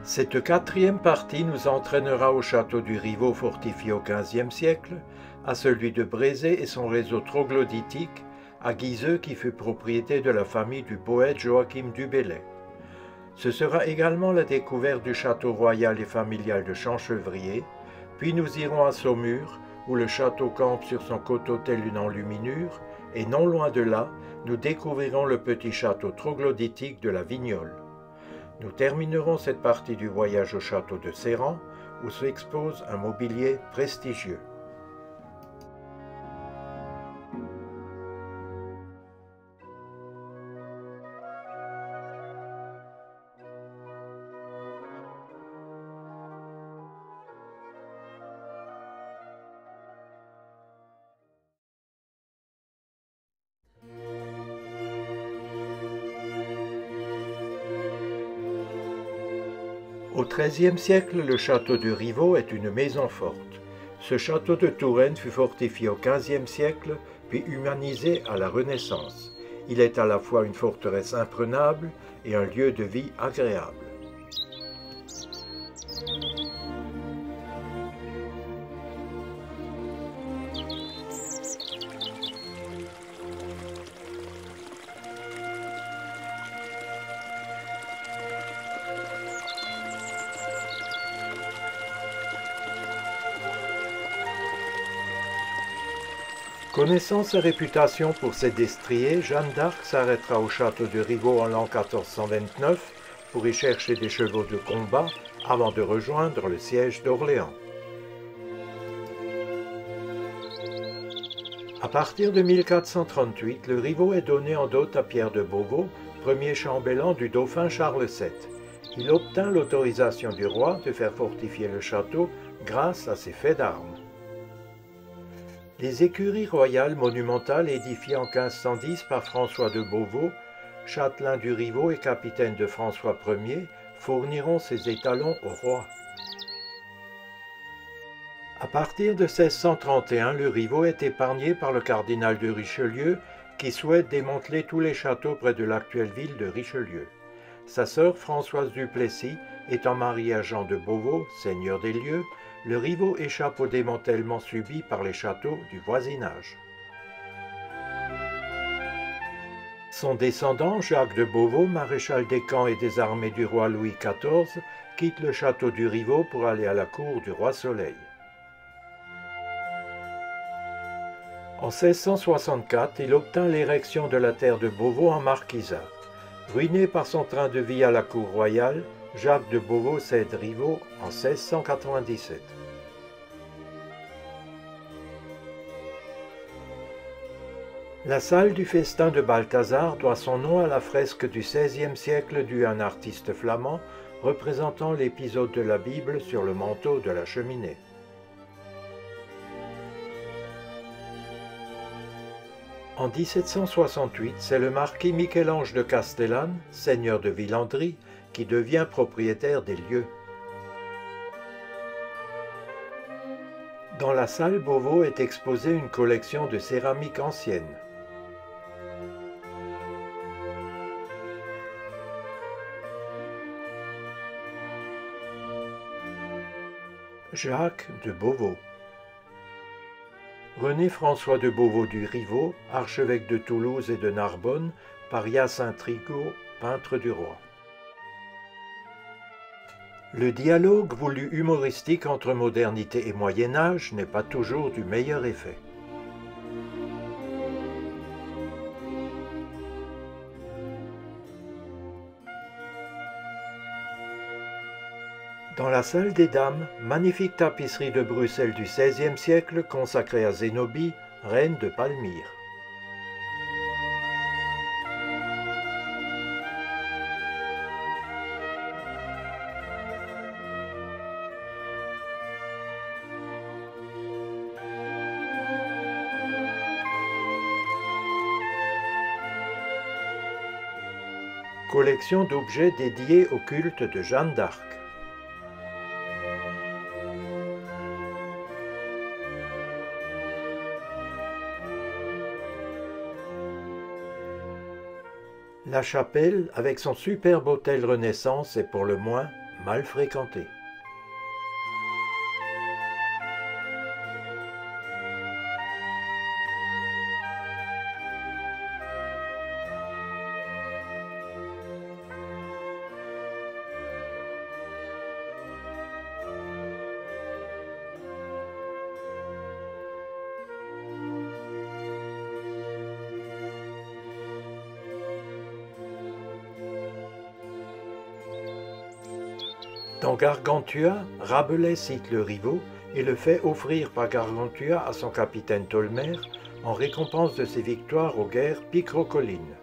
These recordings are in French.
Cette quatrième partie nous entraînera au château du Rivaux fortifié au XVe siècle, à celui de Brézé et son réseau troglodytique, à Guizeux qui fut propriété de la famille du poète Joachim du Bellay. Ce sera également la découverte du château royal et familial de Champchevrier, puis nous irons à Saumur, où le château campe sur son coteau tel une enluminure, et non loin de là, nous découvrirons le petit château troglodytique de la Vignole. Nous terminerons cette partie du voyage au château de Serran, où s'expose un mobilier prestigieux. Au XIIIe siècle, le château de Rivaux est une maison forte. Ce château de Touraine fut fortifié au XVe siècle, puis humanisé à la Renaissance. Il est à la fois une forteresse imprenable et un lieu de vie agréable. Connaissant sa réputation pour ses destriers, Jeanne d'Arc s'arrêtera au château de Rivaux en l'an 1429 pour y chercher des chevaux de combat avant de rejoindre le siège d'Orléans. À partir de 1438, le Rivaux est donné en dot à Pierre de Beauvau, premier chambellan du dauphin Charles VII. Il obtint l'autorisation du roi de faire fortifier le château grâce à ses faits d'armes. Les écuries royales monumentales édifiées en 1510 par François de Beauvau, châtelain du Rivaux et capitaine de François Ier, fourniront ces étalons au roi. À partir de 1631, le Rivaux est épargné par le cardinal de Richelieu qui souhaite démanteler tous les châteaux près de l'actuelle ville de Richelieu. Sa sœur Françoise du Plessis étant mariée à Jean de Beauvau, seigneur des lieux, le Rivaux échappe au démantèlement subi par les châteaux du voisinage. Son descendant, Jacques de Beauvau, maréchal des camps et des armées du roi Louis XIV, quitte le château du Rivaux pour aller à la cour du roi Soleil. En 1664, il obtint l'érection de la terre de Beauvau en marquisat. Ruiné par son train de vie à la cour royale, Jacques de Beauvau cède Rivaux en 1697. La salle du festin de Balthazar doit son nom à la fresque du XVIe siècle due à un artiste flamand représentant l'épisode de la Bible sur le manteau de la cheminée. En 1768, c'est le marquis Michel-Ange de Castellane, seigneur de Villandry, qui devient propriétaire des lieux. Dans la salle Beauvau est exposée une collection de céramique ancienne. Jacques de Beauvau. René-François de Beauvau du Rivaux, archevêque de Toulouse et de Narbonne, par Hyacinthe Rigaud, peintre du roi. Le dialogue voulu humoristique entre modernité et Moyen-Âge n'est pas toujours du meilleur effet. Dans la salle des dames, magnifique tapisserie de Bruxelles du XVIe siècle consacrée à Zénobie, reine de Palmyre. Collection d'objets dédiés au culte de Jeanne d'Arc. La chapelle, avec son superbe hôtel Renaissance, est pour le moins mal fréquenté. Dans Gargantua, Rabelais cite le Rivaux et le fait offrir par Gargantua à son capitaine Tolmer en récompense de ses victoires aux guerres picrocolines.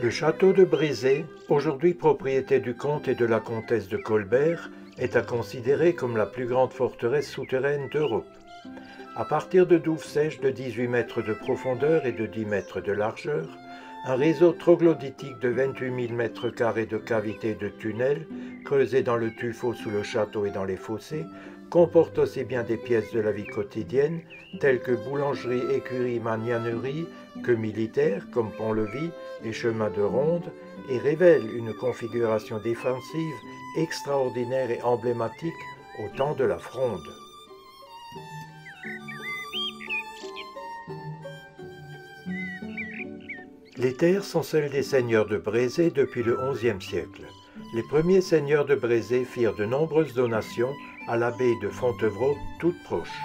Le château de Brézé, aujourd'hui propriété du comte et de la comtesse de Colbert, est à considérer comme la plus grande forteresse souterraine d'Europe. À partir de douves sèches de 18 mètres de profondeur et de 10 mètres de largeur, un réseau troglodytique de 28 000 mètres carrés de cavités et de tunnels, creusés dans le tuffeau sous le château et dans les fossés, comporte aussi bien des pièces de la vie quotidienne, telles que boulangerie, écurie, magnanerie, que militaires, comme pont-levis et chemins de ronde, et révèle une configuration défensive extraordinaire et emblématique au temps de la Fronde. Les terres sont celles des seigneurs de Brézé depuis le XIe siècle. Les premiers seigneurs de Brézé firent de nombreuses donations à l'abbaye de Fontevraud, toute proche.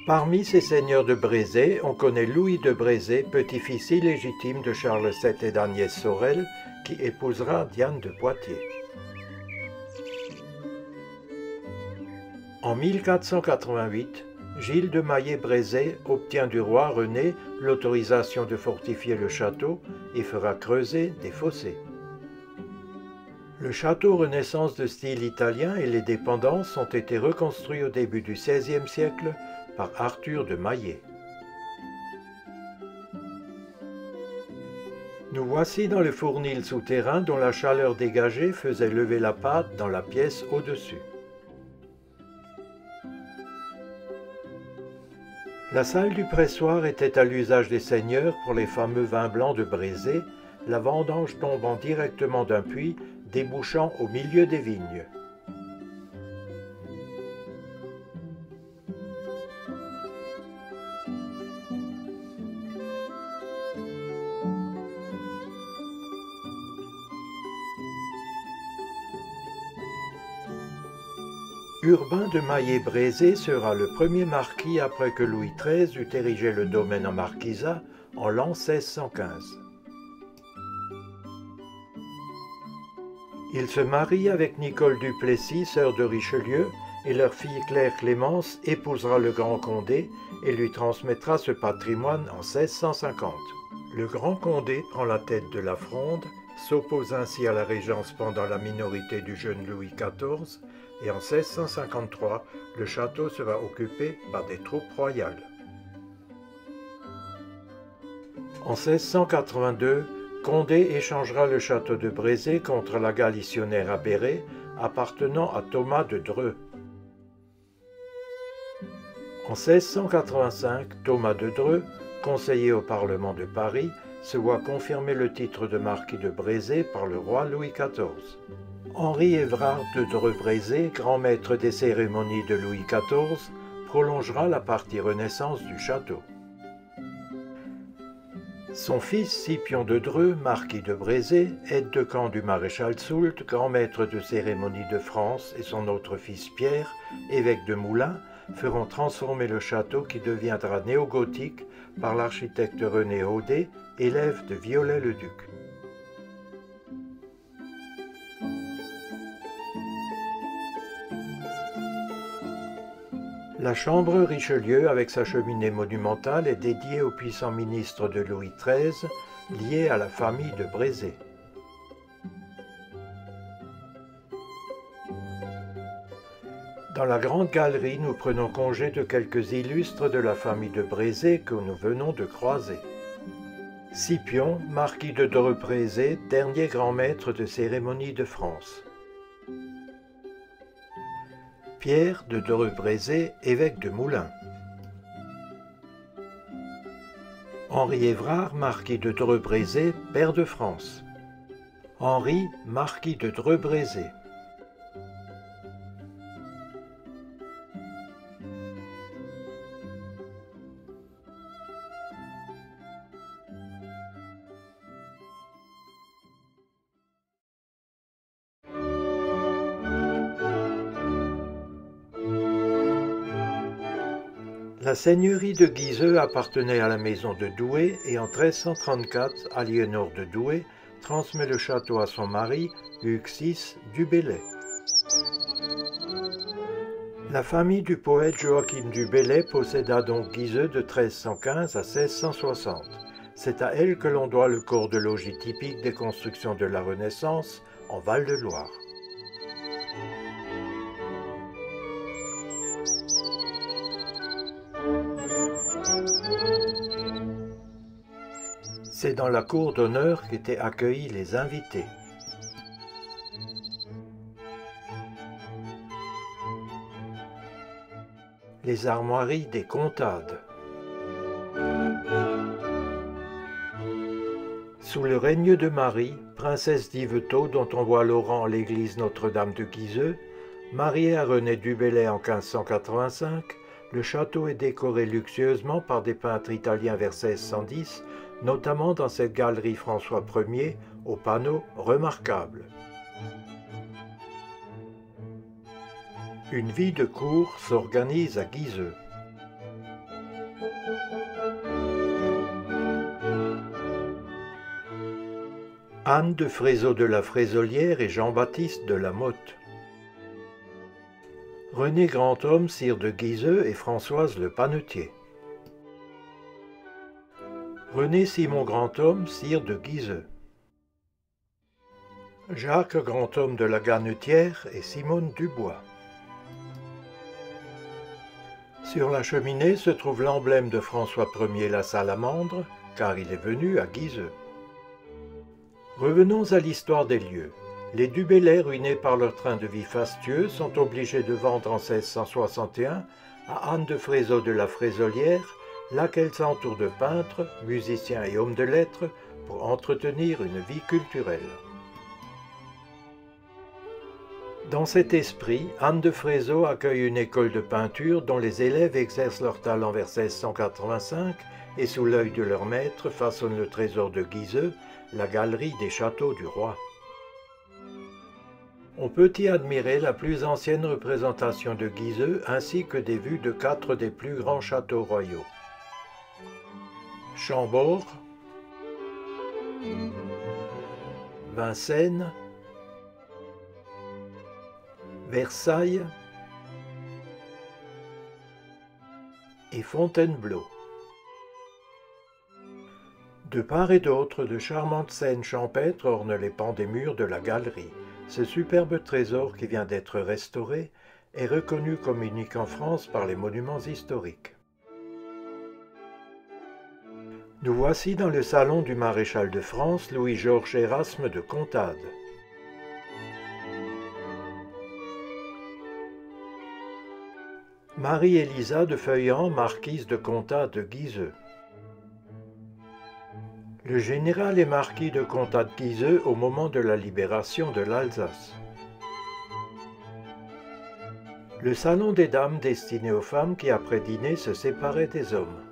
Parmi ces seigneurs de Brézé, on connaît Louis de Brézé, petit-fils illégitime de Charles VII et d'Agnès Sorel, qui épousera Diane de Poitiers. En 1488, Gilles de Maillé-Brézé obtient du roi René l'autorisation de fortifier le château et fera creuser des fossés. Le château Renaissance de style italien et les dépendances ont été reconstruits au début du XVIe siècle par Arthur de Maillé. Nous voici dans le fournil souterrain dont la chaleur dégagée faisait lever la pâte dans la pièce au-dessus. La salle du pressoir était à l'usage des seigneurs pour les fameux vins blancs de Brézé, la vendange tombant directement d'un puits débouchant au milieu des vignes. Urbain de Maillé-Brézé sera le premier marquis après que Louis XIII eut érigé le domaine en marquisat en l'an 1615. Il se marie avec Nicole du Plessis, sœur de Richelieu, et leur fille Claire Clémence épousera le Grand Condé et lui transmettra ce patrimoine en 1650. Le Grand Condé prend la tête de la Fronde, s'oppose ainsi à la régence pendant la minorité du jeune Louis XIV, et en 1653, le château sera occupé par des troupes royales. En 1682, Condé échangera le château de Brézé contre la Galissonnière à Béret, appartenant à Thomas de Dreux. En 1685, Thomas de Dreux, conseiller au Parlement de Paris, se voit confirmer le titre de marquis de Brézé par le roi Louis XIV. Henri Évrard de Dreux-Brézé, grand maître des cérémonies de Louis XIV, prolongera la partie Renaissance du château. Son fils Scipion de Dreux, marquis de Brézé, aide-de-camp du maréchal Soult, grand maître de cérémonies de France, et son autre fils Pierre, évêque de Moulins, feront transformer le château qui deviendra néo-gothique par l'architecte René Audet, élève de Viollet-le-Duc. La chambre Richelieu, avec sa cheminée monumentale, est dédiée au puissant ministre de Louis XIII, lié à la famille de Brézé. Dans la grande galerie, nous prenons congé de quelques illustres de la famille de Brézé que nous venons de croiser. Scipion, marquis de Dreux-Brézé, dernier grand maître de cérémonie de France. Pierre de Dreux-Brézé, évêque de Moulins. Henri Évrard, marquis de Dreux-Brézé, pair de France. Henri, marquis de Dreux-Brézé. La seigneurie de Guizeux appartenait à la maison de Douai et en 1334, Aliénor de Douai transmet le château à son mari, Hugues VI du Bellay. La famille du poète Joachim du Bellay posséda donc Guizeux de 1315 à 1660. C'est à elle que l'on doit le corps de logis typique des constructions de la Renaissance en Val-de-Loire. C'est dans la cour d'honneur qu'étaient accueillis les invités. Les armoiries des Contades. Sous le règne de Marie, princesse d'Yvetot dont on voit l'orant à l'église Notre-Dame de Guizeux, mariée à René du Bellay en 1585, le château est décoré luxueusement par des peintres italiens vers 1610, notamment dans cette galerie François Ier, aux panneaux remarquables. Une vie de cour s'organise à Guizeux. Anne de Frézeau de la Frézolière et Jean-Baptiste de la Motte. René Grandhomme, sire de Guizeux et Françoise le Panetier. René Simon Grandhomme, sire de Guizeux. Jacques Grandhomme de la Gannetière et Simone Dubois. Sur la cheminée se trouve l'emblème de François Ier la Salamandre, car il est venu à Guizeux. Revenons à l'histoire des lieux. Les du Bellay, ruinés par leur train de vie fastueux, sont obligés de vendre en 1661 à Anne de Frézeau de la Frézolière, laquelle s'entoure de peintres, musiciens et hommes de lettres pour entretenir une vie culturelle. Dans cet esprit, Anne de Frézeau accueille une école de peinture dont les élèves exercent leur talent vers 1685 et sous l'œil de leur maître façonnent le trésor de Guizeux, la galerie des châteaux du roi. On peut y admirer la plus ancienne représentation de Guizeux ainsi que des vues de 4 des plus grands châteaux royaux. Chambord, Vincennes, Versailles et Fontainebleau. De part et d'autre, de charmantes scènes champêtres ornent les pans des murs de la galerie. Ce superbe trésor qui vient d'être restauré est reconnu comme unique en France par les monuments historiques. Nous voici dans le salon du maréchal de France Louis-Georges Érasme de Contades. Marie-Élisa de Feuillan, marquise de Contades de Guizeux. Le général est marquis de Contades-Guizeux au moment de la libération de l'Alsace. Le salon des dames destiné aux femmes qui après dîner se séparaient des hommes.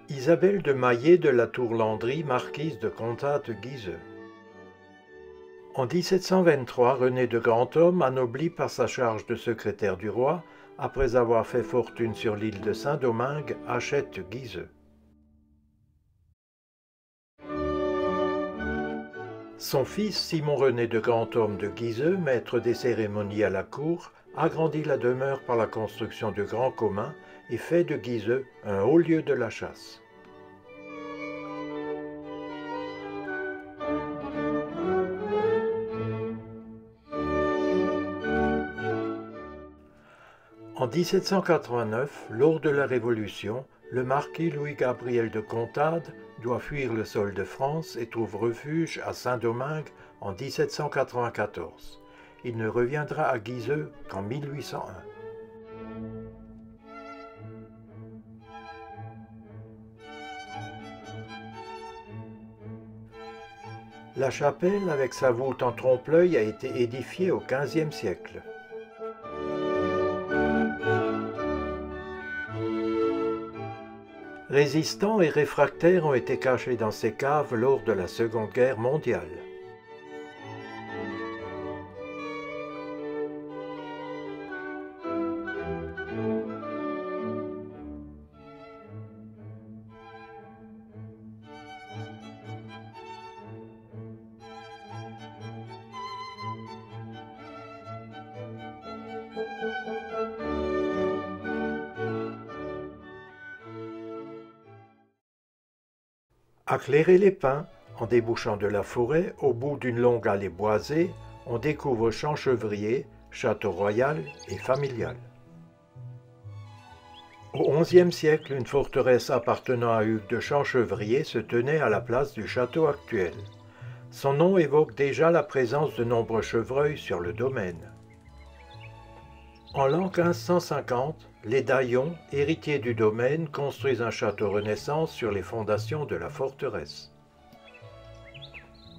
Isabelle de Maillet de la Tour-Landry, marquise de Contades-Guizeux. En 1723, René de Grandhomme, anobli par sa charge de secrétaire du roi, après avoir fait fortune sur l'île de Saint-Domingue, achète Guizeux. Son fils Simon-René de Grandhomme de Guizeux, maître des cérémonies à la cour, agrandit la demeure par la construction de grands communs et fait de Guiseux un haut lieu de la chasse. En 1789, lors de la Révolution, le marquis Louis-Gabriel de Contades doit fuir le sol de France et trouve refuge à Saint-Domingue en 1794. Il ne reviendra à Guiseux qu'en 1801. La chapelle, avec sa voûte en trompe-l'œil, a été édifiée au XVe siècle. Résistants et réfractaires ont été cachés dans ces caves lors de la Seconde Guerre mondiale. À Cléré-les-Pins, en débouchant de la forêt, au bout d'une longue allée boisée, on découvre Champchevrier, château royal et familial. Au XIe siècle, une forteresse appartenant à Hugues de Champchevrier se tenait à la place du château actuel. Son nom évoque déjà la présence de nombreux chevreuils sur le domaine. En l'an 1550, les Daillon, héritiers du domaine, construisent un château Renaissance sur les fondations de la forteresse.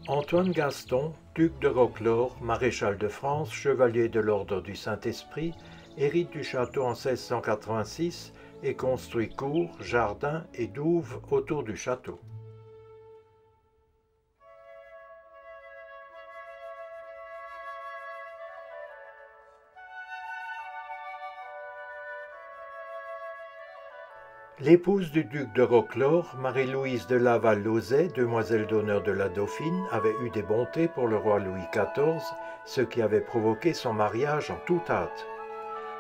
Antoine Gaston, duc de Roquelaure, maréchal de France, chevalier de l'ordre du Saint-Esprit, hérite du château en 1686 et construit cours, jardins et douves autour du château. L'épouse du duc de Roquelaure, Marie-Louise de Laval-Lauzet, demoiselle d'honneur de la Dauphine, avait eu des bontés pour le roi Louis XIV, ce qui avait provoqué son mariage en toute hâte.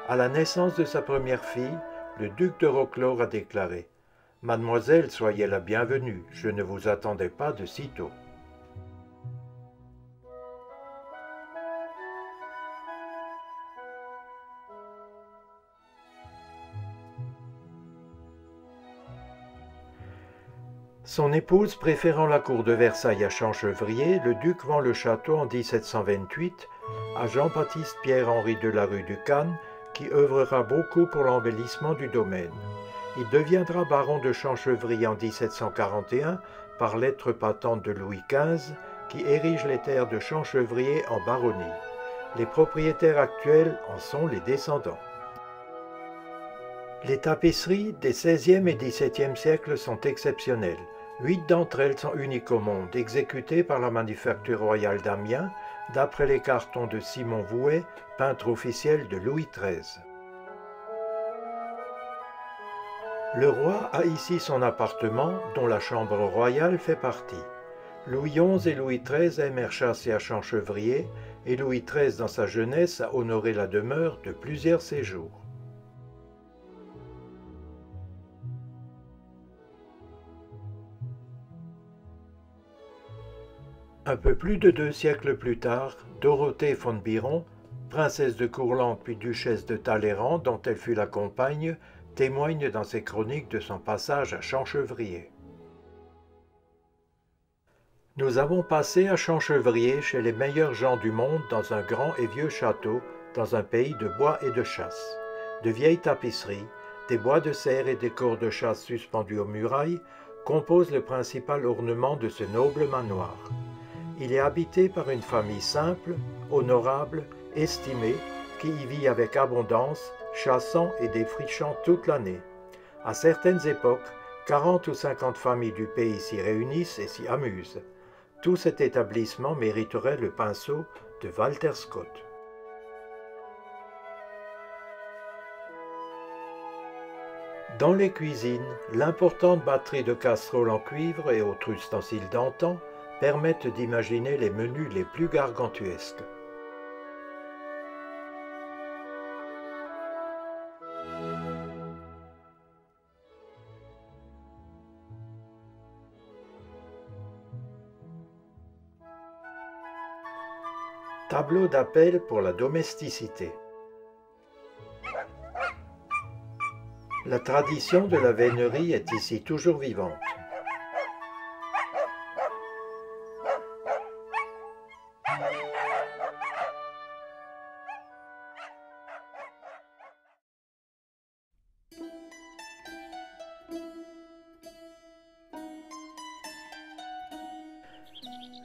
À la naissance de sa première fille, le duc de Roquelaure a déclaré « Mademoiselle, soyez la bienvenue, je ne vous attendais pas de si tôt. » Son épouse préférant la cour de Versailles à Champchevrier, le duc vend le château en 1728 à Jean-Baptiste Pierre-Henri de la rue du Cannes, qui œuvrera beaucoup pour l'embellissement du domaine. Il deviendra baron de Champchevrier en 1741 par lettre patente de Louis XV, qui érige les terres de Champchevrier en baronnie. Les propriétaires actuels en sont les descendants. Les tapisseries des XVIe et XVIIe siècles sont exceptionnelles. 8 d'entre elles sont uniques au monde, exécutées par la Manufacture royale d'Amiens, d'après les cartons de Simon Vouet, peintre officiel de Louis XIII. Le roi a ici son appartement, dont la chambre royale fait partie. Louis XI et Louis XIII aimèrent chasser à Champchevrier, et Louis XIII, dans sa jeunesse, a honoré la demeure de plusieurs séjours. Un peu plus de 2 siècles plus tard, Dorothée von Biron, princesse de Courlande puis duchesse de Talleyrand, dont elle fut la compagne, témoigne dans ses chroniques de son passage à Champchevrier. Nous avons passé à Champchevrier chez les meilleurs gens du monde dans un grand et vieux château, dans un pays de bois et de chasse. De vieilles tapisseries, des bois de serre et des corps de chasse suspendus aux murailles composent le principal ornement de ce noble manoir. Il est habité par une famille simple, honorable, estimée, qui y vit avec abondance, chassant et défrichant toute l'année. À certaines époques, 40 ou 50 familles du pays s'y réunissent et s'y amusent. Tout cet établissement mériterait le pinceau de Walter Scott. Dans les cuisines, l'importante batterie de casseroles en cuivre et autres ustensiles d'antan permettent d'imaginer les menus les plus gargantuesques. Tableau d'appel pour la domesticité. La tradition de la vénerie est ici toujours vivante.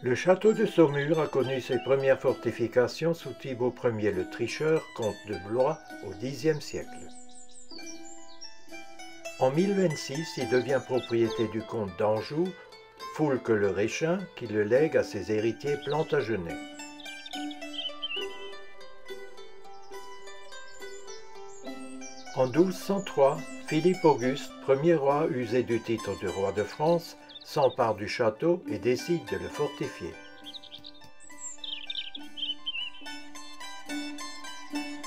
Le château de Saumur a connu ses premières fortifications sous Thibaut Ier le Tricheur, comte de Blois, au Xe siècle. En 1026, il devient propriété du comte d'Anjou, Foulques le Réchin, qui le lègue à ses héritiers Plantagenets. En 1203, Philippe Auguste, premier roi usé du titre de roi de France, s'empare du château et décide de le fortifier.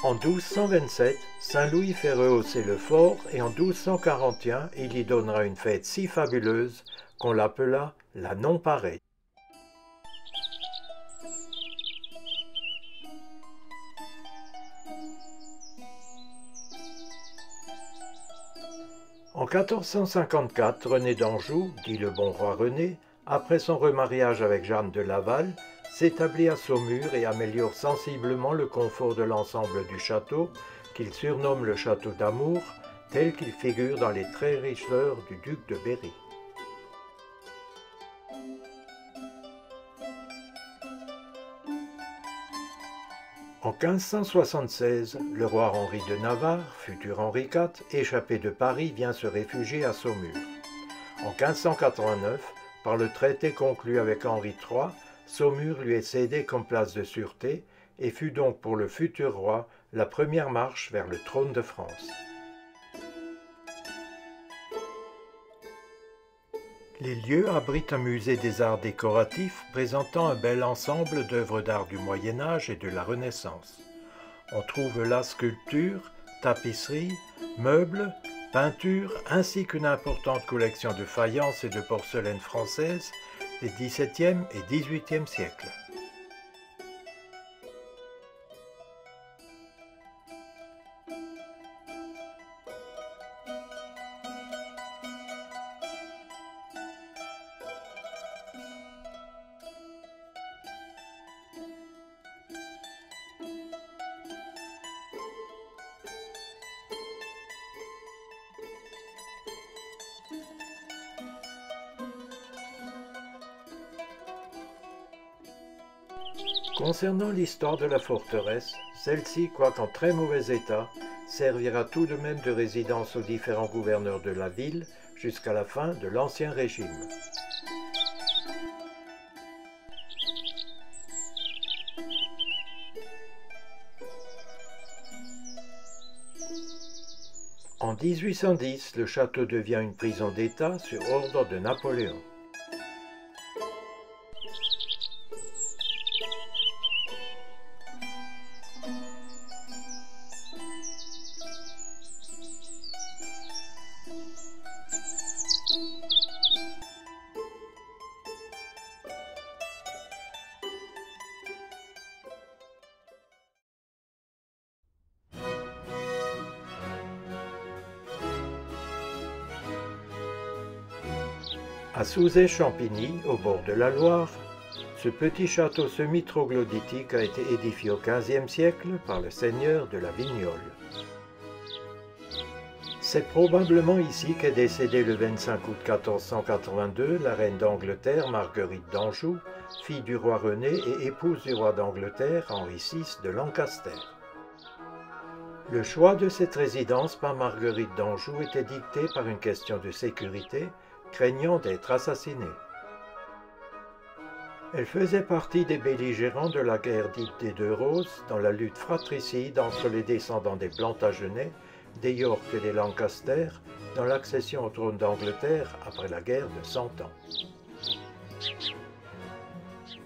En 1227, Saint-Louis fait rehausser le fort et en 1241, il y donnera une fête si fabuleuse qu'on l'appela la Non-Pareille. En 1454, René d'Anjou, dit le bon roi René, après son remariage avec Jeanne de Laval, s'établit à Saumur et améliore sensiblement le confort de l'ensemble du château, qu'il surnomme le château d'Amour, tel qu'il figure dans les très riches œuvres du duc de Berry. En 1576, le roi Henri de Navarre, futur Henri IV, échappé de Paris, vient se réfugier à Saumur. En 1589, par le traité conclu avec Henri III, Saumur lui est cédé comme place de sûreté et fut donc pour le futur roi la première marche vers le trône de France. Les lieux abritent un musée des arts décoratifs présentant un bel ensemble d'œuvres d'art du Moyen-Âge et de la Renaissance. On trouve là sculptures, tapisseries, meubles, peintures, ainsi qu'une importante collection de faïences et de porcelaine françaises des XVIIe et XVIIIe siècles. Concernant l'histoire de la forteresse, celle-ci, quoiqu'en très mauvais état, servira tout de même de résidence aux différents gouverneurs de la ville jusqu'à la fin de l'Ancien Régime. En 1810, le château devient une prison d'État sur ordre de Napoléon. À Souzay-Champigny, au bord de la Loire, ce petit château semi-troglodytique a été édifié au XVe siècle par le seigneur de la Vignole. C'est probablement ici qu'est décédée le 25 août 1482 la reine d'Angleterre Marguerite d'Anjou, fille du roi René et épouse du roi d'Angleterre Henri VI de Lancaster. Le choix de cette résidence par Marguerite d'Anjou était dicté par une question de sécurité, craignant d'être assassinée. Elle faisait partie des belligérants de la guerre dite des Deux Roses, dans la lutte fratricide entre les descendants des Plantagenets, des York et des Lancaster, dans l'accession au trône d'Angleterre après la guerre de 100 ans.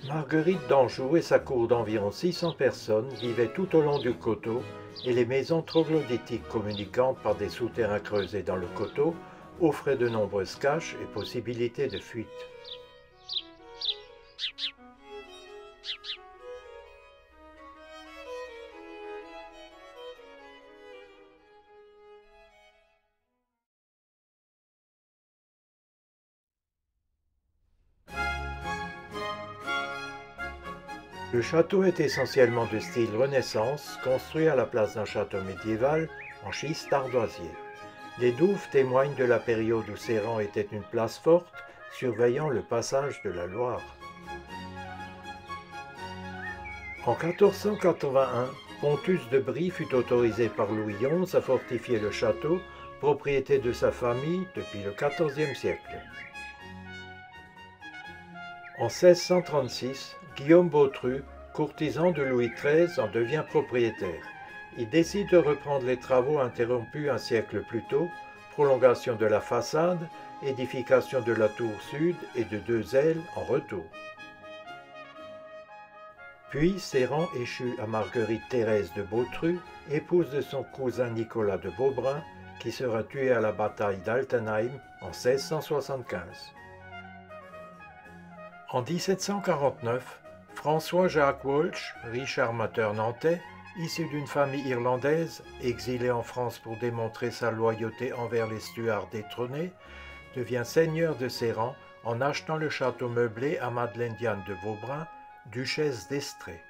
Marguerite d'Anjou et sa cour d'environ 600 personnes vivaient tout au long du coteau et les maisons troglodytiques communicantes par des souterrains creusés dans le coteau offraient de nombreuses caches et possibilités de fuite. Le château est essentiellement de style Renaissance, construit à la place d'un château médiéval en schiste ardoisier. Les douves témoignent de la période où Sérent était une place forte, surveillant le passage de la Loire. En 1481, Pontus de Brie fut autorisé par Louis XI à fortifier le château, propriété de sa famille depuis le XIVe siècle. En 1636, Guillaume Bautru, courtisan de Louis XIII, en devient propriétaire. Il décide de reprendre les travaux interrompus un siècle plus tôt, prolongation de la façade, édification de la tour sud et de 2 ailes en retour. Puis Sérent échut à Marguerite-Thérèse de Bautru, épouse de son cousin Nicolas de Beaubrun, qui sera tué à la bataille d'Altenheim en 1675. En 1749, François-Jacques Walsh, riche armateur nantais, issu d'une famille irlandaise, exilé en France pour démontrer sa loyauté envers les Stuarts détrônés, devient seigneur de Sérent en achetant le château meublé à Madeleine Diane de Beaubrun, duchesse d'Estrées.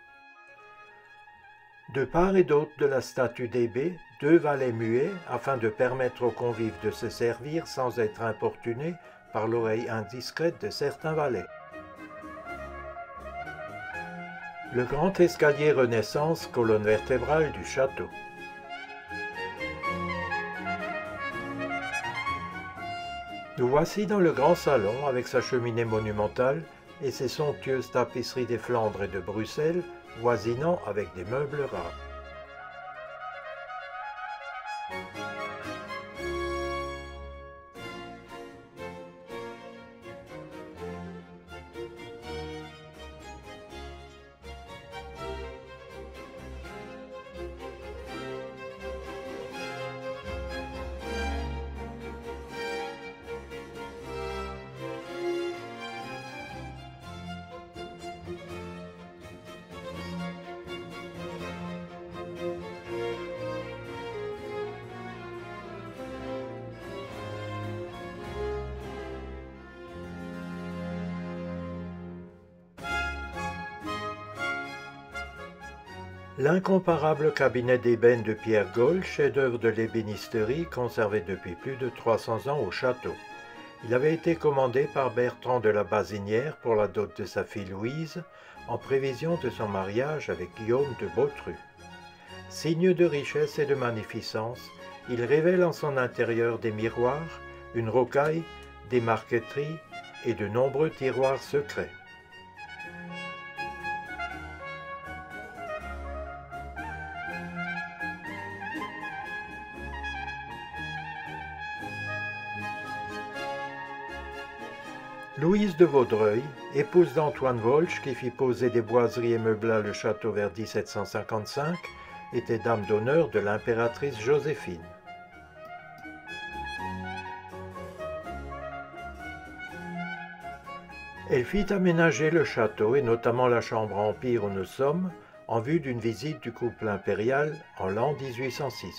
De part et d'autre de la statue d'Hébé, 2 valets muets afin de permettre aux convives de se servir sans être importunés par l'oreille indiscrète de certains valets. Le grand escalier Renaissance, colonne vertébrale du château. Nous voici dans le grand salon avec sa cheminée monumentale et ses somptueuses tapisseries des Flandres et de Bruxelles, voisinant avec des meubles rares. L'incomparable cabinet d'ébène de Pierre Gaulle, chef-d'œuvre de l'ébénisterie conservé depuis plus de 300 ans au château. Il avait été commandé par Bertrand de la Bazinière pour la dot de sa fille Louise, en prévision de son mariage avec Guillaume de Bautru. Signe de richesse et de magnificence, il révèle en son intérieur des miroirs, une rocaille, des marqueteries et de nombreux tiroirs secrets. Louise de Vaudreuil, épouse d'Antoine Walsh qui fit poser des boiseries et meubla le château vers 1755, était dame d'honneur de l'impératrice Joséphine. Elle fit aménager le château et notamment la chambre empire où nous sommes, en vue d'une visite du couple impérial en l'an 1806.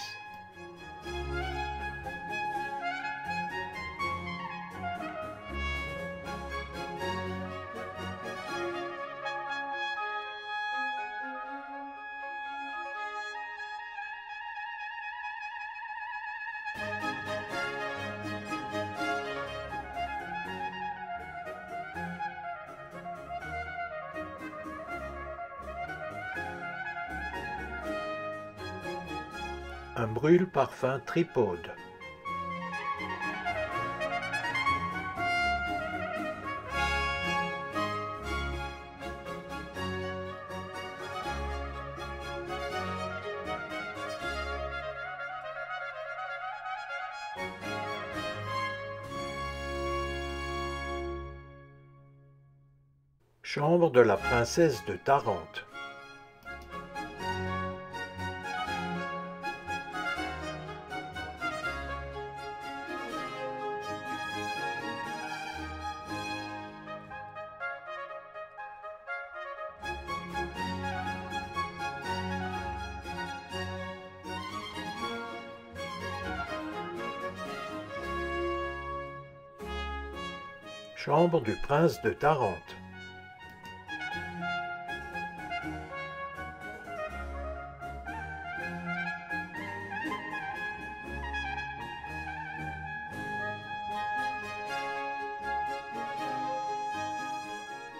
Un brûle-parfum tripode. Chambre de la princesse de Tarente. Chambre du prince de Tarente.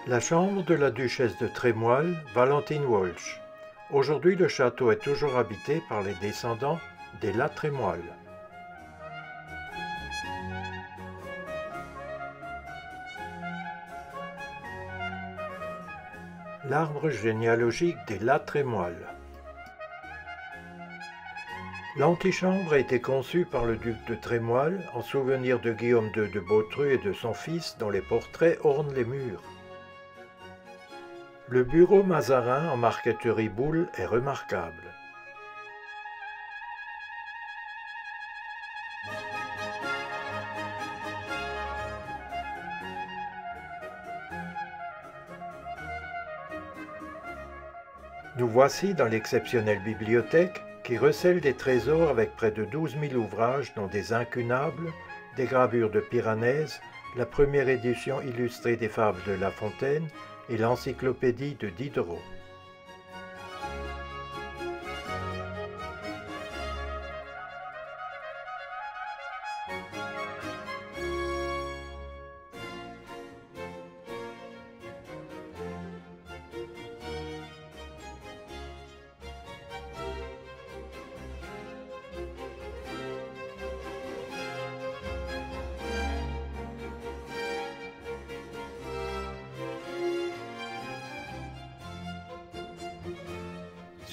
La chambre de la duchesse de Trémoille, Valentine Walsh. Aujourd'hui, le château est toujours habité par les descendants des La Trémoille. L'arbre généalogique des La Trémoille. L'antichambre a été conçue par le duc de Trémoille en souvenir de Guillaume II de Bautru et de son fils dont les portraits ornent les murs. Le bureau Mazarin en marqueterie boule est remarquable. Nous voici dans l'exceptionnelle bibliothèque qui recèle des trésors avec près de 12 000 ouvrages dont des incunables, des gravures de Piranèse, la première édition illustrée des fables de La Fontaine et l'encyclopédie de Diderot.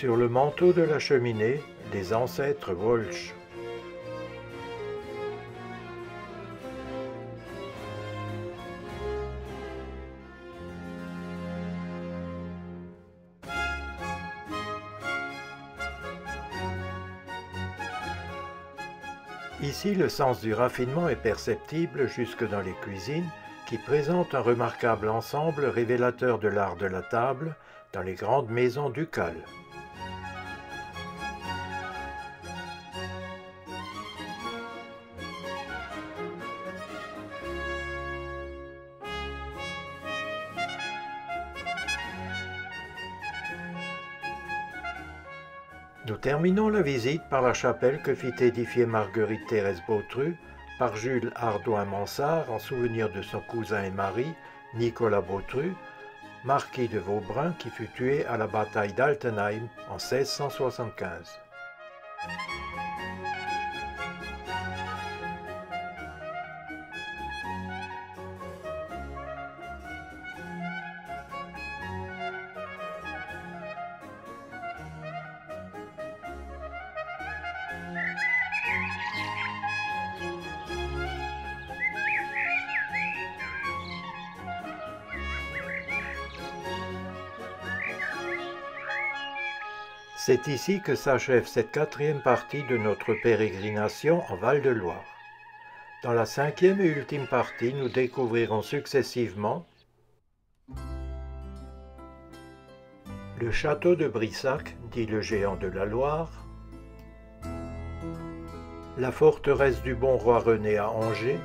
Sur le manteau de la cheminée, les ancêtres Walsh. Ici, le sens du raffinement est perceptible jusque dans les cuisines, qui présentent un remarquable ensemble révélateur de l'art de la table dans les grandes maisons ducales. Nous terminons la visite par la chapelle que fit édifier Marguerite Thérèse Bautru par Jules Hardouin-Mansart en souvenir de son cousin et mari, Nicolas Bautru, marquis de Vaubrin qui fut tué à la bataille d'Altenheim en 1675. C'est ici que s'achève cette quatrième partie de notre pérégrination en Val-de-Loire. Dans la cinquième et ultime partie, nous découvrirons successivement le château de Brissac, dit le géant de la Loire, la forteresse du bon roi René à Angers,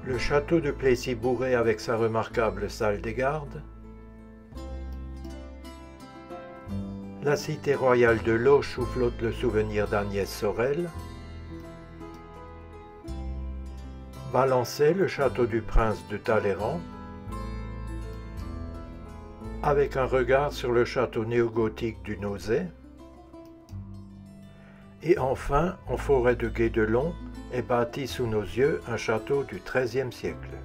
le château de Plessis-Bourré avec sa remarquable salle des gardes, la cité royale de Loches où flotte le souvenir d'Agnès Sorel, Valençay, le château du prince de Talleyrand, avec un regard sur le château néogothique du Nozay, et enfin, en forêt de Guédelon, est bâti sous nos yeux un château du XIIIe siècle.